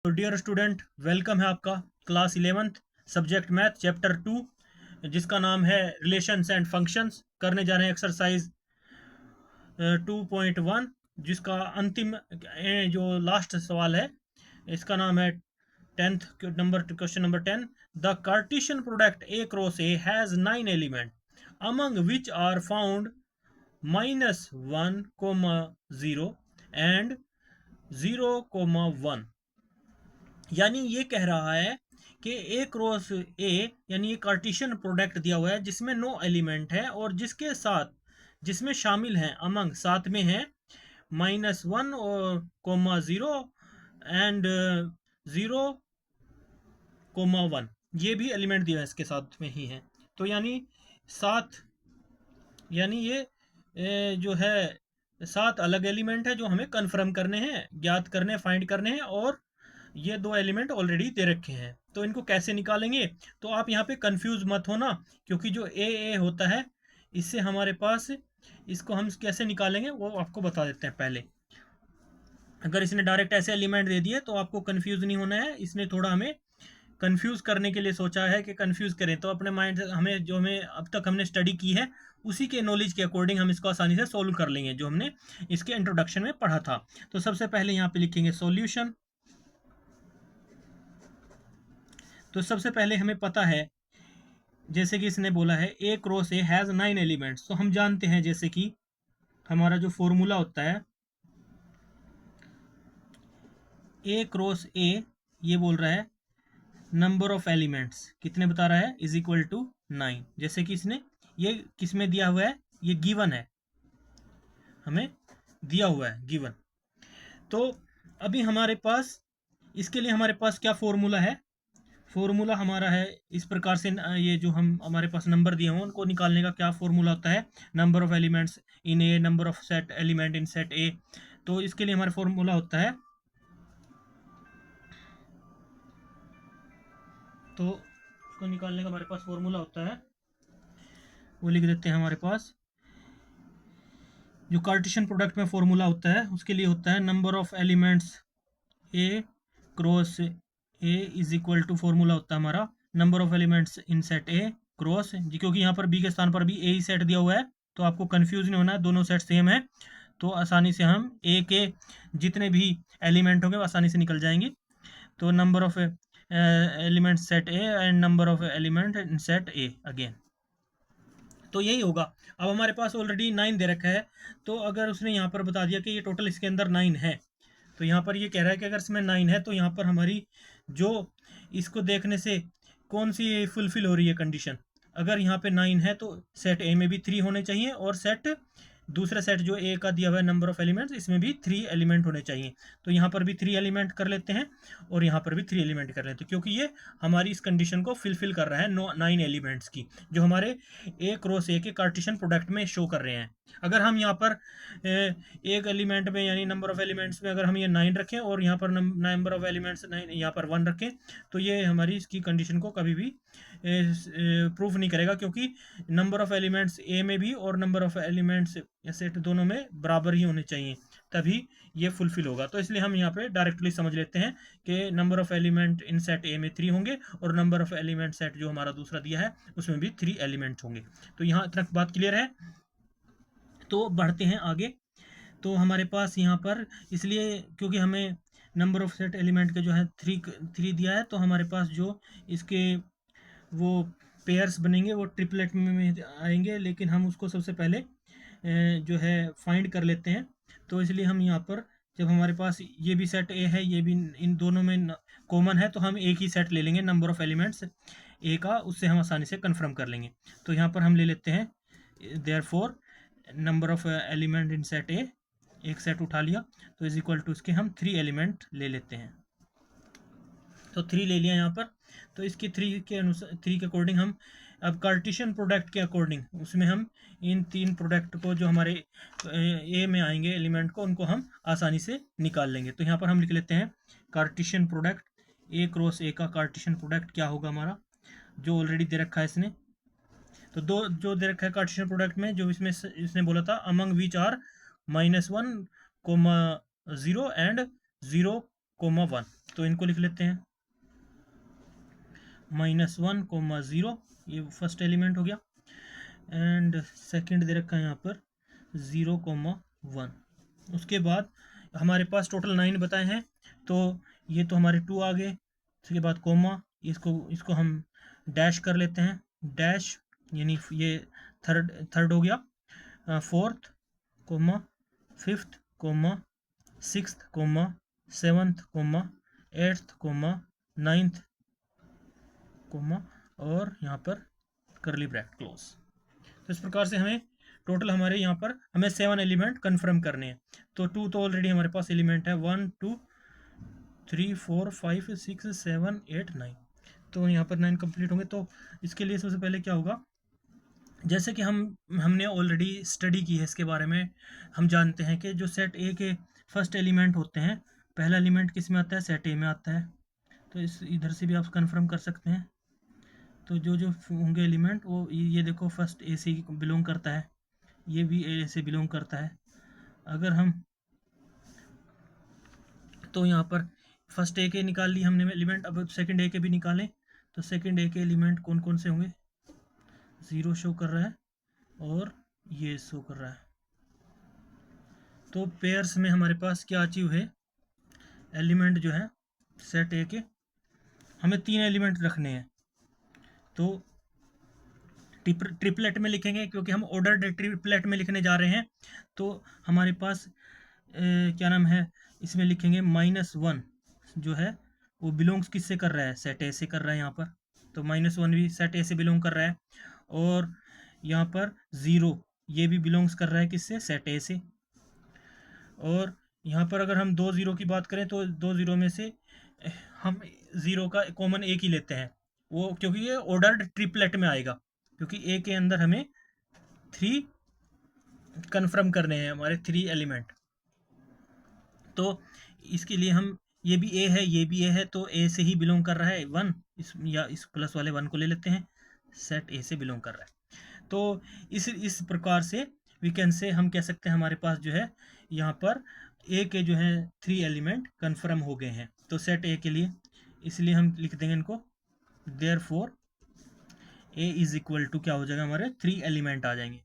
तो dear student, welcome है आपका class 11th subject math chapter 2, जिसका नाम है रिलेशंस एंड फंक्शंस। करने जा रहे हैं एक्सरसाइज 2.1, जिसका अंतिम जो लास्ट सवाल है, इसका नाम है 10th question number 10। The Cartesian product A cross A has 9 element among which are found -1, 0 and 0, 1। यानी ये कह रहा है कि ए क्रॉस ए यानी ये कार्टेशियन प्रोडक्ट दिया हुआ है जिसमें 9 एलिमेंट है और जिसमें शामिल हैं अमंग साथ में है -1 और -0 एंड 0, 1। ये भी एलिमेंट दिया है इसके साथ में ही है। तो यानी ये जो है 7 अलग एलिमेंट है जो हमें कंफर्म करने हैं, ज्ञात करने, फाइंड करने हैं, और ये 2 एलिमेंट ऑलरेडी दे रखे हैं। तो इनको कैसे निकालेंगे? तो आप यहाँ पे कंफ्यूज मत होना, क्योंकि जो ए होता है इससे हमारे पास, इसको हम कैसे निकालेंगे वो आपको बता देते हैं पहले। अगर इसने डायरेक्ट ऐसे एलिमेंट दे दिए तो आपको कंफ्यूज नहीं होना है। इसने थोड़ा हमें कंफ्यूज करने के लिए सोचा है कि कंफ्यूज करें, तो अपने माइंड से हमें अब तक हमने स्टडी की है उसी के नॉलेज के अकॉर्डिंग हम इसको आसानी से सोल्व कर लेंगे, जो हमने इसके इंट्रोडक्शन में पढ़ा था। तो सबसे पहले यहाँ पे लिखेंगे सॉल्यूशन। तो सबसे पहले हमें पता है, जैसे कि इसने बोला है ए क्रॉस ए हैज़ 9 एलिमेंट्स, तो हम जानते हैं जैसे कि हमारा जो फॉर्मूला होता है ए क्रॉस ए, ये बोल रहा है नंबर ऑफ एलिमेंट्स कितने बता रहा है, इज इक्वल टू 9। जैसे कि इसने ये किस में दिया हुआ है, ये गिवन है, हमें दिया हुआ है गिवन। तो अभी हमारे पास इसके लिए हमारे पास क्या फॉर्मूला है? फॉर्मूला हमारा है इस प्रकार से, ये जो हम हमारे पास नंबर दिए हों उनको निकालने का क्या फॉर्मूला होता है, number of elements in A, number of set element in set ए। तो इसके लिए हमारा फॉर्मूला होता है, तो उसको निकालने का हमारे पास फॉर्मूला होता है, वो लिख देते हैं हमारे पास। जो कार्टेशियन प्रोडक्ट में फॉर्मूला होता है उसके लिए होता है number of elements A cross A is equal to, formula होता है हमारा number of elements in set A cross G, क्योंकि यहाँ पर बी के स्थान पर भी ए ही सेट दिया हुआ है, तो आपको कंफ्यूज नहीं होना है, दोनों सेट सेम है। तो आसानी से हम ए के जितने भी एलिमेंट होंगे वो आसानी से निकल जाएंगे। तो number of element set A and number of element in set A again, तो यही होगा। अब हमारे पास ऑलरेडी 9 दे रखा है, तो अगर उसने यहाँ पर बता दिया कि ये टोटल इसके अंदर 9 है, तो यहाँ पर ये कह रहा है कि अगर इसमें 9 है तो यहाँ पर हमारी जो इसको देखने से कौन सी फुलफिल हो रही है कंडीशन। अगर यहाँ पे 9 है तो सेट ए में भी 3 होने चाहिए, और दूसरा सेट जो ए का दिया हुआ है नंबर ऑफ एलिमेंट्स, इसमें भी 3 एलिमेंट होने चाहिए। तो यहाँ पर भी 3 एलिमेंट कर लेते हैं और यहाँ पर भी 3 एलिमेंट कर लेते हैं, क्योंकि ये हमारी इस कंडीशन को फिलफिल कर रहा है 9 एलिमेंट्स की, जो हमारे ए क्रॉस ए के कार्टेशियन प्रोडक्ट में शो कर रहे हैं। अगर हम यहाँ पर एक एलिमेंट में यानी नंबर ऑफ एलिमेंट्स में अगर हम ये 9 रखें और यहाँ पर नंबर ऑफ एलिमेंट्स 9 यहाँ पर 1 रखें, तो ये हमारी इसकी कंडीशन को कभी भी प्रूफ नहीं करेगा, क्योंकि नंबर ऑफ एलिमेंट्स ए में भी और नंबर ऑफ एलिमेंट्स सेट दोनों में बराबर ही होने चाहिए, तभी ये फुलफिल होगा। तो इसलिए हम यहाँ पे डायरेक्टली समझ लेते हैं कि number of element in set ए में 3 होंगे और नंबर ऑफ एलिमेंट सेट जो हमारा दूसरा दिया है उसमें भी 3 एलिमेंट होंगे। तो यहाँ तक बात क्लियर है। तो बढ़ते हैं आगे। तो हमारे पास यहाँ पर इसलिए क्योंकि हमें नंबर ऑफ सेट एलिमेंट के जो है 3 दिया है, तो हमारे पास जो इसके वो पेयर्स बनेंगे वो ट्रिपलेट में आएंगे, लेकिन हम उसको सबसे पहले जो है फाइंड कर लेते हैं। तो इसलिए हम यहाँ पर, जब हमारे पास ये भी सेट ए है, ये भी इन दोनों में कॉमन है, तो हम एक ही सेट ले लेंगे नंबर ऑफ एलिमेंट्स ए का, उससे हम आसानी से कन्फर्म कर लेंगे। तो यहाँ पर हम ले लेते हैं therefore number of element in set ए, एक सेट उठा लिया, तो इज इक्वल टू इसके हम 3 एलिमेंट ले लेते हैं। तो 3 ले लिया यहाँ पर। तो इसकी 3 के अनुसार, 3 के अकॉर्डिंग हम अब कार्टेशियन प्रोडक्ट के अकॉर्डिंग उसमें हम इन 3 प्रोडक्ट को जो हमारे ए में आएंगे एलिमेंट को, उनको हम आसानी से निकाल लेंगे। तो यहाँ पर हम लिख लेते हैं कार्टेशियन प्रोडक्ट ए क्रॉस ए का कार्टेशियन प्रोडक्ट क्या होगा हमारा, जो ऑलरेडी दे रखा है इसने। तो दो जो दे रखा है कार्टेशियन प्रोडक्ट में, जो इसमें इसने बोला था अमंग विच आर -1, 0 एंड 0, 1। तो इनको लिख लेते हैं -1, 0, ये फर्स्ट एलिमेंट हो गया, एंड सेकंड दे रखा है यहाँ पर 0, 1। उसके बाद हमारे पास टोटल 9 बताए हैं, तो ये तो हमारे 2 आ गए। उसके बाद कोमा, इसको हम डैश कर लेते हैं, डैश यानी ये थर्ड हो गया, fourth comma, fifth comma, sixth comma, seventh comma, eighth comma, ninth comma, और यहाँ पर करली ब्रैकेट क्लोज। तो इस प्रकार से हमें टोटल हमारे यहाँ पर हमें 7 एलिमेंट कन्फर्म करने हैं। तो 2 तो ऑलरेडी हमारे पास एलिमेंट है, 1 2 3 4 5 6 7 8 9। तो यहाँ पर 9 कंप्लीट होंगे। तो इसके लिए सबसे पहले क्या होगा, जैसे कि हमने ऑलरेडी स्टडी की है इसके बारे में, हम जानते हैं कि जो सेट ए के फर्स्ट एलिमेंट होते हैं, पहला एलिमेंट किस में आता है, सेट ए में आता है। तो इस इधर से भी आप कंफर्म कर सकते हैं। तो जो जो होंगे एलिमेंट, वो ये देखो फर्स्ट ए से बिलोंग करता है, ये भी ए से बिलोंग करता है। अगर हम तो यहाँ पर फर्स्ट ए के निकाल ली हमने एलिमेंट, अब सेकंड ए के भी निकालें। तो सेकंड ए के एलिमेंट कौन कौन से होंगे, 0 शो कर रहा है और ये शो कर रहा है। तो पेयर्स में हमारे पास क्या अचीव है, एलिमेंट जो है सेट ए के हमें 3 एलिमेंट रखने हैं। तो ट्रिपलेट में लिखेंगे, क्योंकि हम ऑर्डर ट्रिपलेट में लिखने जा रहे हैं। तो हमारे पास क्या नाम है, इसमें लिखेंगे -1 जो है वो बिलोंग्स किससे कर रहा है, सेट ए से कर रहा है यहाँ पर। तो -1 भी सेट ए से बिलोंग कर रहा है, और यहाँ पर 0 ये भी बिलोंग्स कर रहा है किससे, सेट ए से। और यहाँ पर अगर हम 2 0 की बात करें, तो 2 0 में से हम 0 का कॉमन एक ही लेते हैं, वो क्योंकि ये ऑर्डर्ड ट्रिपलेट में आएगा, क्योंकि ए के अंदर हमें 3 कन्फर्म करने हैं, हमारे 3 एलिमेंट। तो इसके लिए हम, ये भी ए है ये भी ए है, तो ए से ही बिलोंग कर रहा है 1, इस प्लस वाले 1 को ले लेते हैं, सेट ए से बिलोंग कर रहा है। तो इस प्रकार से वी कैन से हम कह सकते हैं हमारे पास जो है यहाँ पर ए के जो है 3 एलिमेंट कन्फर्म हो गए हैं। तो सेट ए के लिए इसलिए हम लिख देंगे इनको, therefore A is equal to क्या हो जाएगा, हमारे 3 एलिमेंट आ जाएंगे।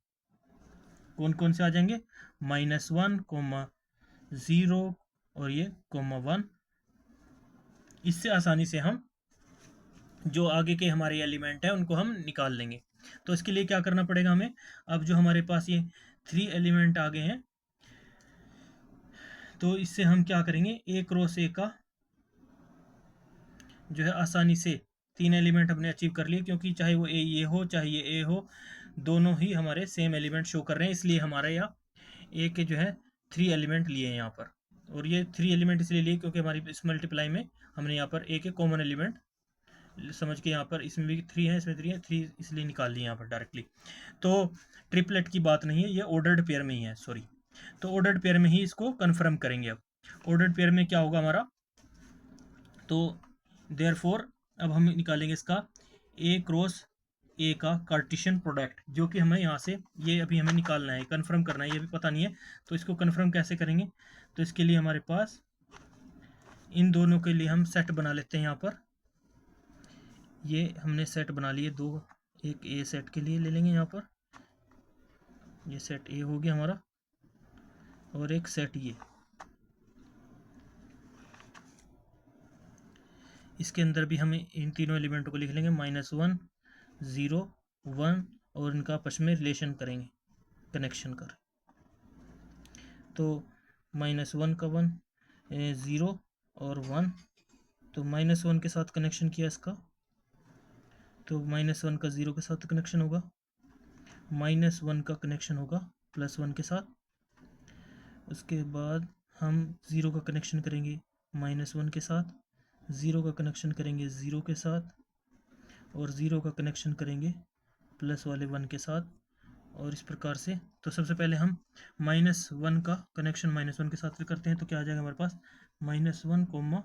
कौन कौन से आ जाएंगे, -1, 0 और ये (1). इससे आसानी से हम जो आगे के हमारे एलिमेंट हैं उनको हम निकाल लेंगे। तो इसके लिए क्या करना पड़ेगा हमें, अब जो हमारे पास ये 3 एलिमेंट आ गए हैं, तो इससे हम क्या करेंगे, ए क्रॉस ए का जो है आसानी से 3 एलिमेंट हमने अचीव कर लिए, क्योंकि चाहे वो ये हो चाहे ये ए हो, दोनों ही हमारे सेम एलिमेंट शो कर रहे हैं। इसलिए हमारे यहाँ ए के जो है 3 एलिमेंट लिए हैं यहाँ पर। और ये 3 एलिमेंट इसलिए लिए क्योंकि हमारी इस मल्टीप्लाई में हमने यहाँ पर ए के कॉमन एलिमेंट समझ के यहाँ पर, इसमें भी 3 है इसमें 3 है, 3 इसलिए निकाल ली यहाँ पर डायरेक्टली। तो ट्रिपलेट की बात नहीं है, ये ऑर्डर्ड पेयर में ही है, सॉरी। तो ऑर्डर्ड पेयर में ही इसको कन्फर्म करेंगे। अब ऑर्डर्ड पेयर में क्या होगा हमारा, तो देयरफॉर अब हम निकालेंगे इसका ए क्रॉस ए का कार्टेशियन प्रोडक्ट, जो कि हमें यहाँ से ये अभी हमें निकालना है, कन्फर्म करना है, ये भी पता नहीं है। तो इसको कन्फर्म कैसे करेंगे, तो इसके लिए हमारे पास इन दोनों के लिए हम सेट बना लेते हैं। यहाँ पर ये हमने सेट बना लिए दो, एक ए सेट के लिए ले लेंगे यहाँ पर, ये सेट ए हो गया हमारा, और एक सेट ये, इसके अंदर भी हमें इन तीनों एलिमेंटों को लिख लेंगे, -1 0 1, और इनका आपस में रिलेशन करेंगे, कनेक्शन कर। तो -1 का 1 0 और 1, तो -1 के साथ कनेक्शन किया इसका, तो -1 का 0 के साथ कनेक्शन होगा, -1 का कनेक्शन होगा +1 के साथ। उसके बाद हम 0 का कनेक्शन करेंगे -1 के साथ, 0 का कनेक्शन करेंगे 0 के साथ, और 0 का कनेक्शन करेंगे प्लस वाले 1 के साथ, और इस प्रकार से। तो सबसे पहले हम -1 का कनेक्शन -1 के साथ करते हैं, तो क्या आ जाएगा हमारे पास, -1,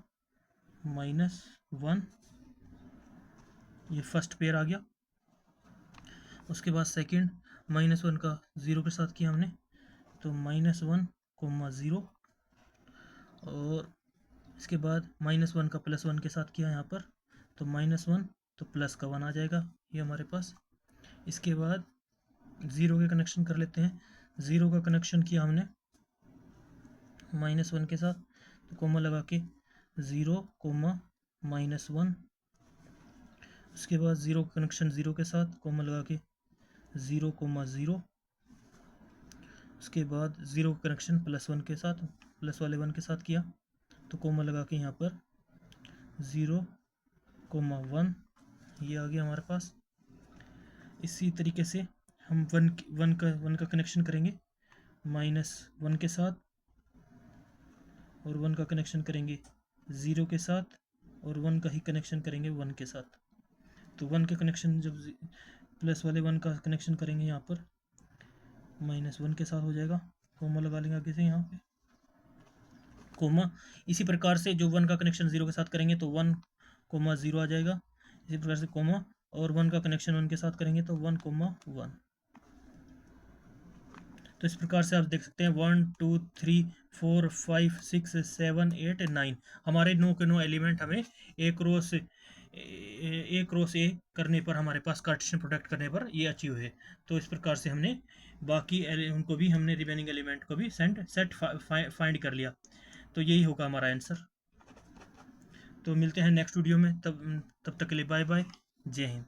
-1, ये फर्स्ट पेयर आ गया। उसके बाद सेकंड -1 का 0 के साथ किया हमने, तो -1, 0, और इसके बाद -1 का +1 के साथ किया यहाँ पर, तो -1 तो प्लस का 1 आ जाएगा ये हमारे पास। इसके बाद 0 के कनेक्शन कर लेते हैं। 0 का कनेक्शन किया हमने -1 के साथ, तो कोमा लगा के 0, -1। उसके बाद 0 का कनेक्शन 0 के साथ, कोमा लगा के 0, 0। उसके बाद 0 का कनेक्शन +1 के साथ, प्लस वाले 1 के साथ किया, तो कोमा लगा के यहाँ पर 0, 1 ये आ गया हमारे पास। इसी तरीके से हम 1 का कनेक्शन करेंगे -1 के साथ, और 1 का कनेक्शन करेंगे 0 के साथ, और 1 का ही कनेक्शन करेंगे 1 के साथ। तो 1 का कनेक्शन जब प्लस वाले 1 का कनेक्शन करेंगे यहाँ पर -1 के साथ हो जाएगा, कोमा लगा लेंगे आगे से यहाँ पे कोमा। इसी प्रकार से जो 1 का कनेक्शन 0 के साथ करेंगे तो 1, 0 आ जाएगा। इसी प्रकार से कोमा, और 1 का कनेक्शन 1 के साथ करेंगे तो 1, 1। तो इस प्रकार से आप देख सकते हैं 1, 2, 3, 4, 5, 6, 7, 8, 9 हमारे 9 के 9 एलिमेंट हमें एक रो से करने पर, हमारे पास कार्टेशियन प्रोडक्ट करने पर ये अचीव है। तो इस प्रकार से हमने बाकी उनको भी, हमने रिमेनिंग एलिमेंट को भी सेट फाइंड कर लिया। तो यही होगा हमारा आंसर। तो मिलते हैं नेक्स्ट वीडियो में, तब तक के लिए बाय बाय, जय हिंद।